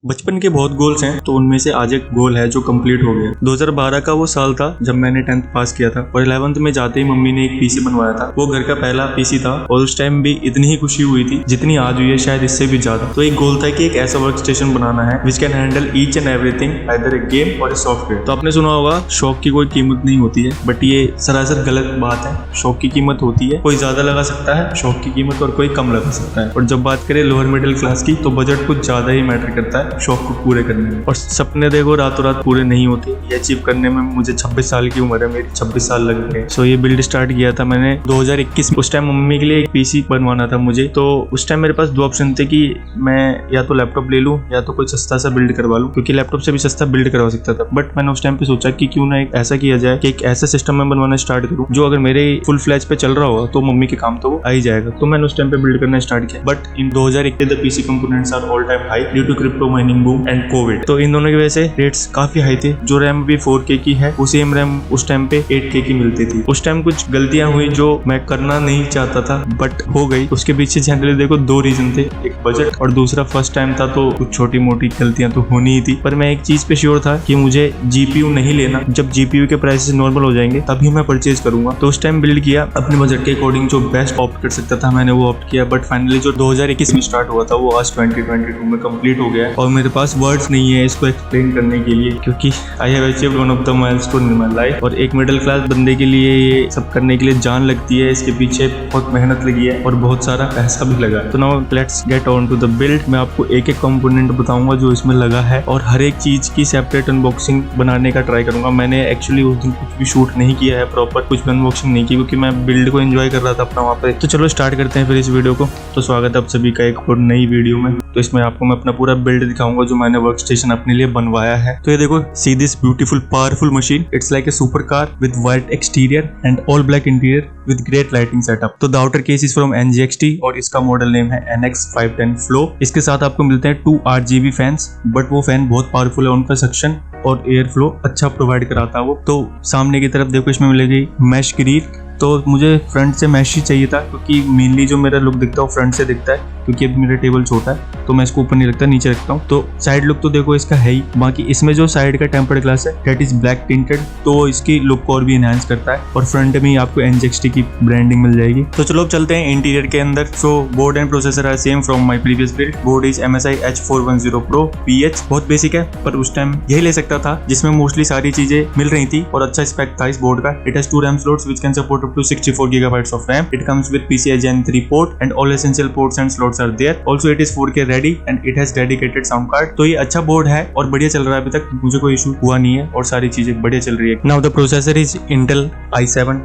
बचपन के बहुत गोल्स हैं, तो उनमें से आज एक गोल है जो कंप्लीट हो गया। 2012 का वो साल था जब मैंने 10th पास किया था और 11th में जाते ही मम्मी ने एक पीसी बनवाया था। वो घर का पहला पीसी था और उस टाइम भी इतनी ही खुशी हुई थी जितनी आज हुई है, शायद इससे भी ज्यादा। तो एक गोल था कि एक ऐसा वर्क स्टेशन बनाना है which can handle each and everything, either A game और ए सॉफ्टवेयर। तो आपने सुना होगा शौक की कोई कीमत नहीं होती है, बट ये सरासर गलत बात है। शौक की कीमत होती है, कोई ज्यादा लगा सकता है शौक की कीमत और कोई कम लगा सकता है। और जब बात करें लोअर मिडिल क्लास की, तो बजट कुछ ज्यादा ही मैटर करता है शौक को पूरे करने में। और सपने देखो रातों रात पूरे नहीं होते, ये अचीव करने में मुझे 26 साल की उम्र है, मेरी 26 साल लग गए। सो ये बिल्ड स्टार्ट किया था मैंने 2021। उस टाइम मम्मी के लिए एक पीसी बनवाना था मुझे। तो उस टाइम मेरे पास दो ऑप्शन थे कि मैं या तो लैपटॉप ले लूं या तो कोई सस्ता सा बिल्ड करवा लूं, क्योंकि लैपटॉप से भी सस्ता बिल्ड करवा सकता था। बट मैंने उस टाइम पे सोचा कि क्यों ना एक ऐसा किया जाए कि एक ऐसा सिस्टम में बनवाना स्टार्ट करूं जो अगर मेरे फुल फ्लैज पे चल रहा होगा तो मम्मी के काम तो वो आ ही जाएगा। तो मैंने उस टाइम पे बिल्ड करना स्टार्ट किया। But in 2021 the PC components are all time high due to crypto mining boom and Covid. तो इन दोनों की वजह से रेट्स काफी हाई थे। जो रैम भी 4K की है वो सेम रैम उस टाइम पे 8K की मिलती थी। उस टाइम कुछ गलतियां हुई जो मैं करना नहीं चाहता था बट हो गई। उसके पीछे जनरली देखो दो रीजन थे, एक बजट और दूसरा फर्स्ट टाइम था, तो कुछ छोटी मोटी गलतियां तो होनी ही थी। पर मैं एक चीज पे श्योर था कि मुझे GPU नहीं लेना। जब GPU के प्राइसेस नॉर्मल हो जाएंगे तभी मैं परचेज करूंगा। तो उस टाइम बिल्ड किया अपने बजट के अकॉर्डिंग, जो बेस्ट ऑप्ट कर सकता था मैंने वो ऑप्ट किया। बट फाइनली जो 2021 में स्टार्ट हुआ था वो आज 2022 में कंप्लीट हो गया और मेरे पास वर्ड्स नहीं है इसको एक्सप्लेन करने के लिए, क्योंकि I have achieved one of the milestone in my life. और एक मिडिल क्लास बंदे के लिए ये सब करने के लिए जान लगती है, इसके पीछे बहुत मेहनत लगी है और बहुत सारा पैसा भी लगा। तो now let's get on to the build. मैं आपको एक एक कंपोनेंट बताऊंगा जो इसमें लगा है और हर एक चीज की सेपरेट अनबॉक्सिंग बनाने का ट्राई करूंगा। मैंने एक्चुअली उस दिन कुछ भी शूट नहीं किया है, प्रॉपर कुछ भी अनबॉक्सिंग नहीं की, क्योंकि मैं बिल्ड को एंजॉय कर रहा था अपना वहाँ पे। तो चलो स्टार्ट करते हैं फिर इस वीडियो को। तो स्वागत है आप सभी का एक और नई वीडियो में। तो इसमें आपको मैं अपना पूरा बिल्ड दिखाऊंगा जो मैंने वर्क स्टेशन अपने लिए बनवाया है। तो ये देखो, see this beautiful powerful machine, it's like a super car with white exterior and all black interior with great lighting setup. तो the outer case is from NGXT और इसका मॉडल नेम है NX510 Flow। इसके साथ आपको मिलते हैं 2 RGB fans, but वो फैन बहुत पावरफुल है, उनका सक्शन और एयर फ्लो अच्छा प्रोवाइड कराता है वो। तो सामने की तरफ देखो, इसमें मिलेगी मैश ग्रिल। तो मुझे फ्रंट से मैश ही चाहिए था, क्योंकि मेनली जो मेरा लुक दिखता है वो फ्रंट से दिखता है, क्योंकि अभी मेरा टेबल छोटा है तो मैं इसको ऊपर नहीं रखता, नीचे रखता हूँ। तो साइड लुक तो देखो इसका है ही। बाकी इसमें जो साइड का टेम्पर्ड ग्लास है दैट इज ब्लैक टिंटेड, तो इसकी लुक को और भी एनहांस करता है। और फ्रंट में ही आपको NGXT की ब्रांडिंग मिल जाएगी। तो चलो अब चलते हैं इंटीरियर के अंदर। So board and processor are same from my previous build. Board is MSI H410 Pro PH। बहुत बेसिक है, पर उस टाइम यही ले सकता था जिसमें मोस्टली सारी चीजें मिल रही थी और अच्छा स्पेक था इस बोर्ड का। It has 2 RAM slots which can support up to 64 GB of RAM. It comes with PCI Gen 3 port and all essential ports and slots are there. Also it is 4K ready and it has dedicated sound card. तो ये अच्छा board है और बढ़िया चल रहा है, अभी तक मुझे कोई इशू हुआ नहीं है और सारी चीजें बढ़िया चल रही है। Now the processor is Intel i7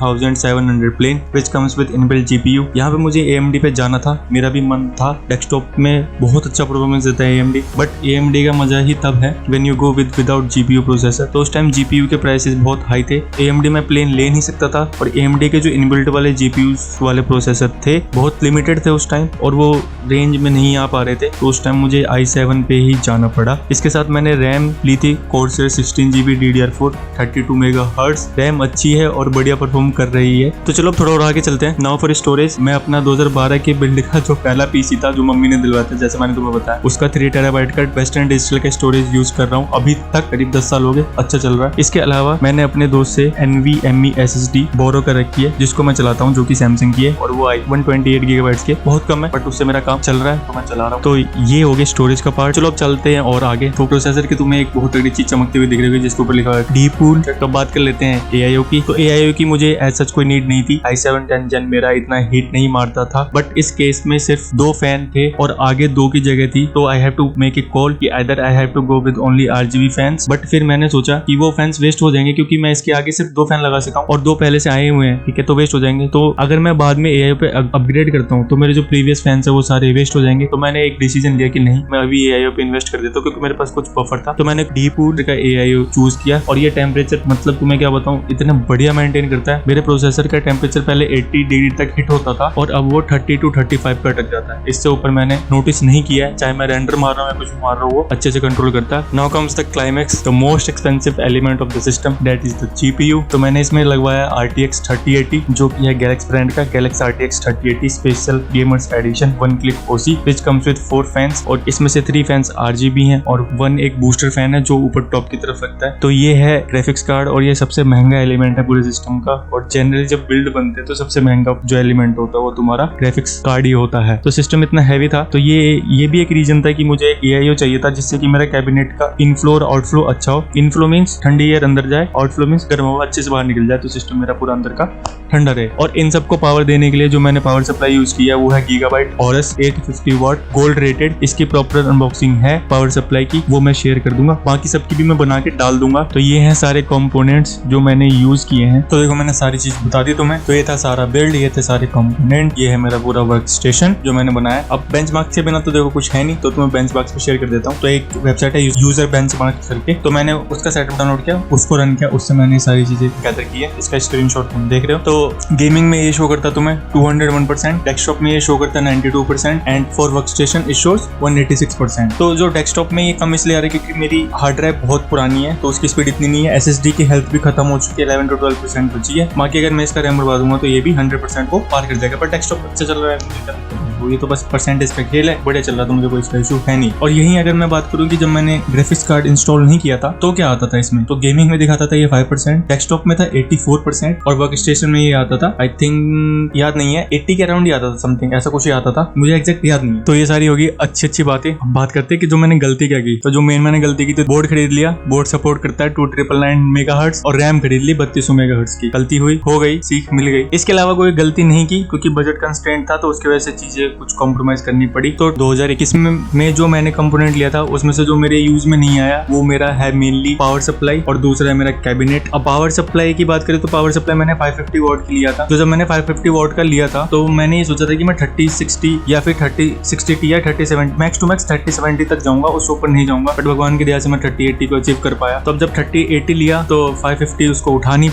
10700 Plane which comes with inbuilt GPU। यहाँ पे मुझे AMD पे जाना था, मेरा भी मन था। डेस्कटॉप में बहुत अच्छा परफॉर्मेंस देता है AMD, बट AMD का मजा ही तब है when you go without GPU processor. तो उस टाइम GPU के प्राइसेस बहुत हाई थे, AMD में प्लेन ले नहीं सकता था। और AMD के जो इनबिल्ट वाले GPUs वाले प्रोसेसर थे बहुत लिमिटेड थे उस टाइम और वो रेंज में नहीं आ पा रहे थे। तो उस टाइम मुझे i7 पे ही जाना पड़ा। इसके साथ मैंने रैम ली थी Corsair 16GB DDR4 32 MHz। RAM अच्छी है और बढ़िया परफॉर्म कर रही है। तो चलो थोड़ा और आगे चलते हैं। नाउ फॉर स्टोरेज, मैं अपना 2012 के बिल्ड का जो पहला पीसी था जो मम्मी ने दिलवाया था, जैसे मैंने तुम्हें बताया, उसका 3 TB का वेस्टर्न डिजिटल का स्टोरेज यूज कर रहा हूँ। अभी तक करीब 10 साल हो गए, अच्छा चल रहा है। इसके अलावा मैंने अपने दोस्त से NVMe SSD बोरो कर रखी है जिसको मैं चलाता हूँ, जो कि सैमसंग की है और वो 128 GB की है। बहुत कम है बट उससे मेरा काम चल रहा है तो मैं चला रहा हूँ। तो ये हो गया स्टोरेज का पार्ट। चलो अब चलते हैं और आगे। तो प्रोसेसर की तुम्हें एक बहुत तगड़ी चीज चमकती हुई दिख रही है जिसके ऊपर लिखा हुआ है डीपूल। तो बात कर लेते हैं AIO की। तो AIO की मुझे एज सच कोई नीड नहीं थी। i7 10 Gen मेरा इतना हीट नहीं मारता था, बट इस केस में सिर्फ 2 फैन थे और आगे 2 की जगह थी। तो I have to make a call कि either I have to go with only RGB fans. But फिर मैंने सोचा कि वो फैंस वेस्ट हो जाएंगे, क्योंकि मैं इसके आगे सिर्फ 2 फैन लगा सका हूँ और 2 पहले से आए हुए हैं, ठीक है, तो वेस्ट हो जाएंगे। तो अगर मैं बाद में AIO पे अपग्रेड करता हूँ तो मेरे जो प्रीवियस फैंस है वो सारे वेस्ट हो जाएंगे। तो मैंने एक डिसीजन लिया कि नहीं, मैं अभी AIO पे इन्वेस्ट कर देता हूँ, क्योंकि मेरे पास कुछ बफर था। तो मैंने डीपूल का AIO चूज किया और ये टेम्परेचर मतलब तुम्हें क्या बताऊँ, इतना बढ़िया मेंटेन करता है। मेरे प्रोसेसर प्रोसेसर का टेम्परेचर पहले 80 डिग्री तक हिट होता था और अब वो 30 to 35 पे अटक जाता है। इससे ऊपर मैंने नोटिस नहीं किया है, चाहे मैं रेंडर मार रहा हूँ या कुछ मार रहा हूँ, वो अच्छे से कंट्रोल करता है। Now comes the climax, the most expensive element of the system, that is the GPU। तो मैंने इसमें लगवाया RTX 3080 जो कि है गैलेक्स ब्रांड का, Galax RTX 3080 special gamers edition 1 click OC which comes with 4 fans, और इसमें से 3 फैंस RGB हैं और 1 एक बूस्टर फैन है जो ऊपर टॉप की तरफ लगता है। तो ये है ग्राफिक्स कार्ड और ये सबसे महंगा एलिमेंट है पूरे सिस्टम का। और जनरली जब बिल्ड बनते हैं तो सबसे महंगा जो एलिमेंट होता है वो तुम्हारा ग्राफिक्स कार्ड ही होता है। तो सिस्टम इतना हैवी था, तो ये भी एक रीजन था कि मुझे एक AIO चाहिए था जिससे कि मेरा कैबिनेट का इनफ्लो और आउटफ्लो अच्छा हो। इनफ्लो मींस ठंडी एयर अंदर जाए, आउटफ्लो मींस गर्म हवा अच्छे से बाहर निकल जाए, तो सिस्टम मेरा पूरा अंदर का ठंडा रहे। और इन सबको पावर देने के लिए जो मैंने पावर सप्लाई यूज किया वो है गीगाबाइट Aorus 850 वाट गोल्ड रेटेड। इसकी प्रॉपर अनबॉक्सिंग है पावर सप्लाई की, वो मैं शेयर कर दूंगा, बाकी सबकी भी मैं बना के डाल दूंगा। तो ये हैं सारे कंपोनेंट्स जो मैंने यूज किए हैं। तो देखो मैंने सारी चीज बता दी तुम्हें। तो ये था सारा बिल्ड, ये थे सारे कंपोनेंट, ये है मेरा पूरा वर्क स्टेशन जो मैंने बनाया। अब बेंचमार्क से बिना तो देखो कुछ है नहीं, तो तुम्हें बेंचमार्क पे शेयर कर देता हूँ। तो एक वेबसाइट है यूजर बेंचमार्क करके, तो मैंने उसका सेटअप डाउनलोड किया, उसको रन किया, उससे मैंने सारी चीजें गैदर की है। इसका स्क्रीनशॉट तुम देख रहे हो। तो गेमिंग में ये शो करता तुम्हें 201%, डेस्कटॉप में ये शो करता है 92% and for work station it shows 186%। तो जो डेस्कटॉप में ये कम इसलिए आ रहा है क्योंकि मेरी हार्ड ड्राइव बहुत पुरानी है तो उसकी स्पीड इतनी नहीं है। SSD की हेल्थ भी खत्म हो चुकी है, 11 to 12% बची है। बाकी अगर मैं इसका रैम बढ़वा दूंगा तो ये भी 100% को पार कर जाएगा। पर डेस्कटॉप अच्छा चल रहा है, ये तो बस परसेंटेज का खेल है, बढ़िया चल रहा था, मुझे कोई इसका इशू है नहीं। और यही अगर मैं बात करूं कि जब मैंने ग्राफिक्स कार्ड इंस्टॉल नहीं किया था तो क्या आता था इसमें, तो गेमिंग में दिखाता था ये 5%, डेस्कटॉप में था 84% और वर्क स्टेशन में ये आता था आई थिंक याद नहीं है 80 के अराउंड ही आता था, समथिंग ऐसा कुछ ही आता था, मुझे एग्जैक्ट याद नहीं। तो ये सारी होगी अच्छी बातें। अब बात करते हैं कि जो मैंने गलती क्या की। तो जो मैंने गलती की, तो बोर्ड खरीद लिया, बोर्ड सपोर्ट करता है 2999 मेगाहर्ट्ज, और रैम खरीद ली 3200 मेगाहर्ट्ज की। गलती हुई, हो गई, सीख मिल गई। इसके अलावा कोई गलती नहीं की क्योंकि बजट कंस्ट्रेंट था, तो उसकी वजह से चीजें कुछ कॉम्प्रोमाइज करनी पड़ी। तो 2021 में जो मैंने कंपोनेंट लिया था उसमें से जो मेरे यूज में नहीं आया वो मेरा है मेनली पावर सप्लाई और दूसरा है मेरा कैबिनेट। अब पावर सप्लाई की बात करें तो पावर सप्लाई मैंने 550 वॉट की लिया था। तो जब मैंने 550 वॉट का लिया था तो मैंने ये सोचा था कि मैं 3060 या फिर 3060 या 3070 मैक्स टू मैक्स 3070 तक जाऊंगा, उससे ऊपर नहीं जाऊंगा। बट भगवान की दया से मैं 3080 को अचीव कर पाया। तो अब जब 3080 लिया तो 550 उसको उठा नहीं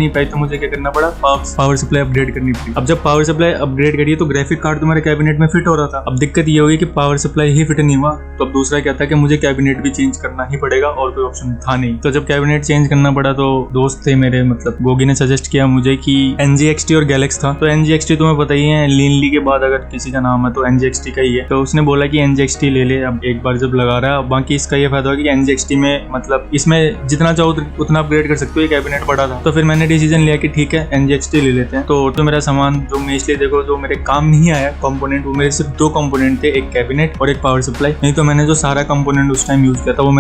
पाई तो मुझे क्या करना पड़ा, पावर सप्लाई अपग्रेड करनी पड़ी। अब जब पावर सप्लाई अपग्रेड करिए तो ग्राफिक कार्ड तो मेरे कैबिनेट में फिट हो रहा था। अब दिक्कत ये होगी कि पावर सप्लाई ही फिट नहीं हुआ, तो अब दूसरा क्या था कि मुझे कैबिनेट भी चेंज करना ही पड़ेगा और कोई ऑप्शन था नहीं। तो जब कैबिनेट चेंज करना पड़ा तो दोस्त थे मेरे, मतलब गोगी ने सजेस्ट किया मुझे कि NGXT और गैलेक्स था। तो NGXT तुम्हें पता ही है, लीनली के बाद अगर किसी का नाम है तो NGXT का ही है। तो उसने बोला कि NGXT ले ले, अब एक बार जब लगा रहा है। बाकी इसका ये फायदा है कि NGXT में मतलब इसमें जितना चाहो उतना अपग्रेड कर सकते हो, ये कैबिनेट बड़ा था। तो फिर मैंने डिसीजन लिया कि ठीक है NGXT ले लेते हैं। तो मेरा सामान जो मैं इसलिए देखो जो मेरे काम नहीं आया कंपोनेंट, वो मेरे सिर्फ 2 कंपोनेंट थे, एक कैबिनेट और एक पावर सप्लाई। नहीं तो मैंने जो सारा कंपोनेंट उस टाइम यूज किया था वो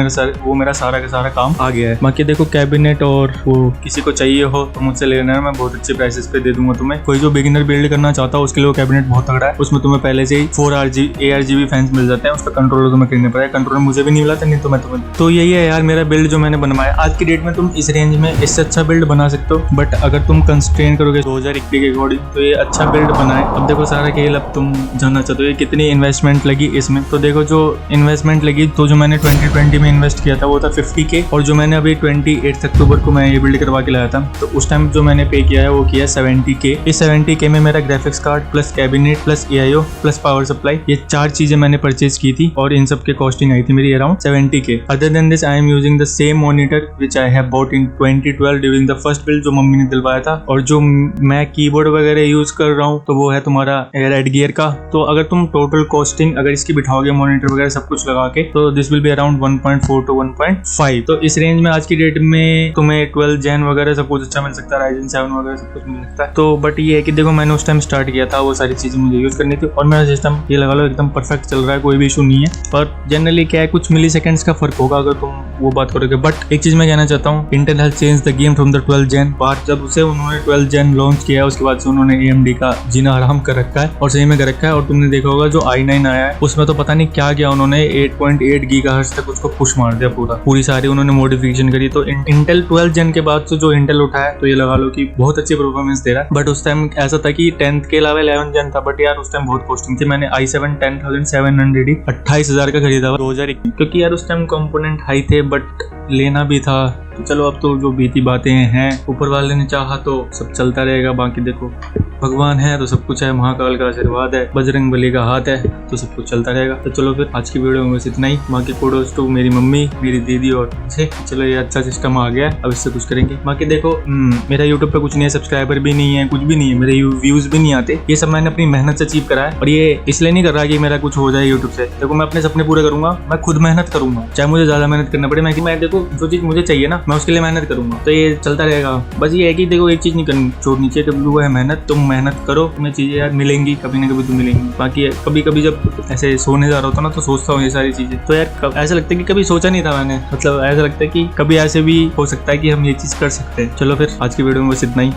मेरा सारा का सारा काम आ गया है। बाकी देखो कैबिनेट और वो किसी को चाहिए हो तो मुझसे ले लेना है, मैं बहुत अच्छे प्राइसेस पे दे दूंगा तुम्हें। कोई जो बिगिनर बिल्ड करना चाहता हो उसके लिए वो कैबिनेट बहुत तगड़ा है। उसमें तुम्हें पहले से ही 4 ARGB फैंस मिल जाते हैं, उसका कंट्रोलर तुम्हें करना पड़ेगा। कंट्रोलर मुझे भी नहीं मिला था, नहीं तो मैं तुम्हें। तो यही है यार मेरा बिल्ड जो मैंने बनवाया। आज की डेट में तुम इस रेंज में इससे अच्छा बिल्ड बना सकते हो, बट अगर तुम कंस्ट्रेन करोगे 2021 के अकॉर्डिंग तो ये अच्छा बिल्ड बनाए। अब देखो सारा खेल, अब तुम जानना चाहते हो ये कितनी इन्वेस्टमेंट लगी इसमें। तो देखो जो इन्वेस्टमेंट लगी, तो जो मैंने 2020 में इन्वेस्ट किया था वो था 50K, और जो मैंने अभी 28 अक्टूबर को मैं ये बिल्ड करवा के लाया था तो उस टाइम जो मैंने पे किया है वो किया 70K। इस 70K में मेरा graphics card plus cabinet plus AIO plus power supply, ये 4 चीजें मैंने परचेज की थी और इन सब के कॉस्टिंग आई थी मेरी around 70K। Other than this I am using the same monitor which I have bought in 2012 during the first build जो मम्मी ने दिलवाया था। और जो मैं कीबोर्ड वगैरह यूज कर रहा हूँ तो वो है तुम्हारा रेड गियर का। तो अगर तुम टोटल कॉस्टिंग अगर इसकी बिठाओगे मॉनिटर वगैरह सब कुछ लगा के तो this will be around 1.4 to 1.5। तो इस रेंज में आज की डेट में तुम्हें 12 Gen वगैरह सब कुछ अच्छा मिल सकता है, Ryzen 7 वगैरह सब कुछ मिल सकता है। तो बट ये है कि देखो मैंने उस टाइम स्टार्ट किया था, वो सारी चीजें मुझे यूज करनी थी और मेरा सिस्टम ये लगा लो एकदम परफेक्ट चल रहा है, कोई भी इशू नहीं है। पर जनरली क्या है, कुछ मिली सेकेंड्स का फर्क होगा अगर तुम वो बात करोगे। बट एक चीज मैं कहना चाहता हूँ, Intel has change the game from the 12 Gen। बात जब उसे उन्होंने 12 Gen लॉन्च किया है उसके बाद से उन्होंने AMD का जीना हराम कर रखा है और सही में कर रखा है। और तुमने देखा होगा जो i9 आया है उसमें तो पता नहीं क्या किया उन्होंने, 8.8 GHz तक उसको पुश मार दिया, पूरी सारी उन्होंने मॉडिफिकेशन करी। तो इंटेल 12 Gen के बाद से जो इंटेल उठा है तो ये लगा लो कि बहुत अच्छी परफॉर्मेंस दे रहा है। बट उस टाइम ऐसा था कि 10th के अलावा 11 Gen था, बट यार उस टाइम बहुत कॉस्टिंग थी। मैंने i7 10700 ही 28,000 का खरीदा हुआ 2021, क्योंकि यार उस टाइम कंपोनेंट हाई थे बट लेना भी था तो चलो अब तो जो बीती बातें हैं, ऊपर वाले ने चाहा तो सब चलता रहेगा। बाकी देखो भगवान है तो सब कुछ है, महाकाल का आशीर्वाद है, बजरंग बली का हाथ है, तो सब कुछ चलता रहेगा। तो चलो फिर आज की वीडियो में बस इतना ही। बाकी कोडोज टू मेरी मम्मी, मेरी दीदी और से चलो ये अच्छा सिस्टम आ गया, अब इससे कुछ करेंगे। बाकी देखो मेरा यूट्यूब पे कुछ नहीं है, सब्सक्राइबर भी नहीं है, कुछ भी नहीं है, मेरे व्यूज भी नहीं आते। ये सब मैंने अपनी मेहनत से अचीव करा है और ये इसलिए नहीं कर रहा कि मेरा कुछ हो जाए यूट्यूब से। देखो मैं अपने सपने पूरे करूंगा, मैं खुद मेहनत करूंगा, चाहे मुझे ज्यादा मेहनत करना पड़े। मैं देखो जो चीज मुझे चाहिए ना, मैं उसके लिए मेहनत करूंगा, तो ये चलता रहेगा। बस ये है कि देखो एक चीज नहीं करनी छोड़नी चाहिए कभी, वो है मेहनत। तुम मेहनत करो, तुम्हें चीजें यार मिलेंगी, कभी ना कभी तो मिलेंगी। बाकी कभी कभी जब ऐसे सोने जा रहा होता ना, तो सोचता हूँ ये सारी चीजें, तो यार ऐसा लगता है कि कभी सोचा नहीं था मैंने, मतलब ऐसा लगता है कि कभी ऐसे भी हो सकता है कि हम ये चीज कर सकते हैं। चलो फिर आज की वीडियो में बस इतना ही।